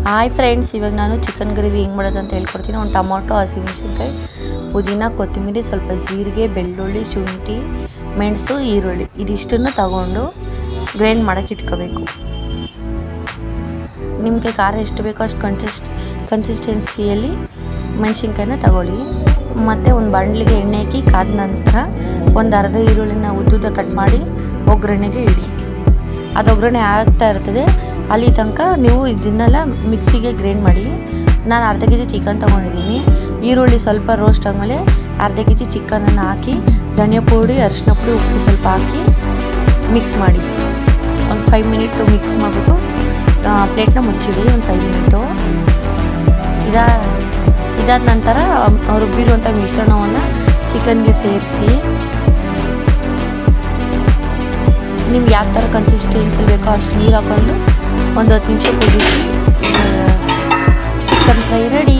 Hi friends, ಇವಾಗ ನಾನು chicken gravy ಹೆಂಗೆ ಮಾಡೋದು ಅಂತ ಹೇಳ್ಕೊಡ್ತೀನಿ. ಒಂದು ಟೊಮೊಟೊ, ಹಸಿಮೆಣಸಿನ್ಕಾಯಿ, ಪುದೀನ, ಕೊತ್ತಂಬರಿ, ಸ್ವಲ್ಪ ಜೀರಿಗೆ, ಬೆಳ್ಳುಳ್ಳಿ, ಶುಂಠಿ, ಮೆಣಸು, ಈರುಳ್ಳಿ ಇದಿಷ್ಟನ್ನು ತಗೊಂಡು ಗ್ರೈಂಡ್ ಮಾಡೋಕ್ಕೆ ಇಟ್ಕೋಬೇಕು. ನಿಮಗೆ ಖಾರ ಎಷ್ಟು ಬೇಕೋ ಅಷ್ಟು ಕನ್ಸಿಸ್ಟೆನ್ಸಿಯಲ್ಲಿ ಮೆಣಸಿನ್ಕಾಯಿನ ತಗೊಳ್ಳಿ. ಮತ್ತು ಒಂದು ಬಾಣಲಿಗೆ ಎಣ್ಣೆ ಹಾಕಿ ಕಾದ ನಂತರ ಒಂದು ಅರ್ಧ ಈರುಳ್ಳಿನ ಉದ್ದುದ ಕಟ್ ಮಾಡಿ ಒಗ್ಗರಣೆಗೆ ಇಡಿ. ಅದು ಒಗ್ಗರಣೆ ಆಗ್ತಾ ಇರ್ತದೆ, ಅಲ್ಲಿ ತನಕ ನೀವು ಇದನ್ನೆಲ್ಲ ಮಿಕ್ಸಿಗೆ ಗ್ರೈಂಡ್ ಮಾಡಿ. ನಾನು ಅರ್ಧ ಕೆ ಜಿ ಚಿಕನ್ ತೊಗೊಂಡಿದ್ದೀನಿ. ಈರುಳ್ಳಿ ಸ್ವಲ್ಪ ರೋಸ್ಟ್ ಆದಮೇಲೆ ಅರ್ಧ ಕೆ ಜಿ ಚಿಕನನ್ನು ಹಾಕಿ ಧನಿಯಾ ಪುಡಿ, ಅರಿಶಿನ ಪುಡಿ, ಉಪ್ಪು ಸ್ವಲ್ಪ ಹಾಕಿ ಮಿಕ್ಸ್ ಮಾಡಿ ಒಂದು 5 ಮಿನಿಟು ಮಿಕ್ಸ್ ಮಾಡಿಬಿಟ್ಟು ಪ್ಲೇಟ್ನ ಮುಚ್ಚಿಡಿ. ಒಂದು 5 ಮಿನಿಟು ಇದಾದ ನಂತರ ರುಬ್ಬಿರುವಂಥ ಮಿಶ್ರಣವನ್ನು ಚಿಕನ್ಗೆ ಸೇರಿಸಿ ನಿಮ್ಗೆ ಯಾವ ಥರ ಕನ್ಸಿಸ್ಟೆನ್ಸಿ ಬೇಕೋ ಅಷ್ಟು ನೀರು ಹಾಕ್ಕೊಂಡು ಒಂದು 10 ನಿಮಿಷ ಕುದಿಸಿ ಚಿಕನ್ ಫ್ರೈ ರೆಡಿ.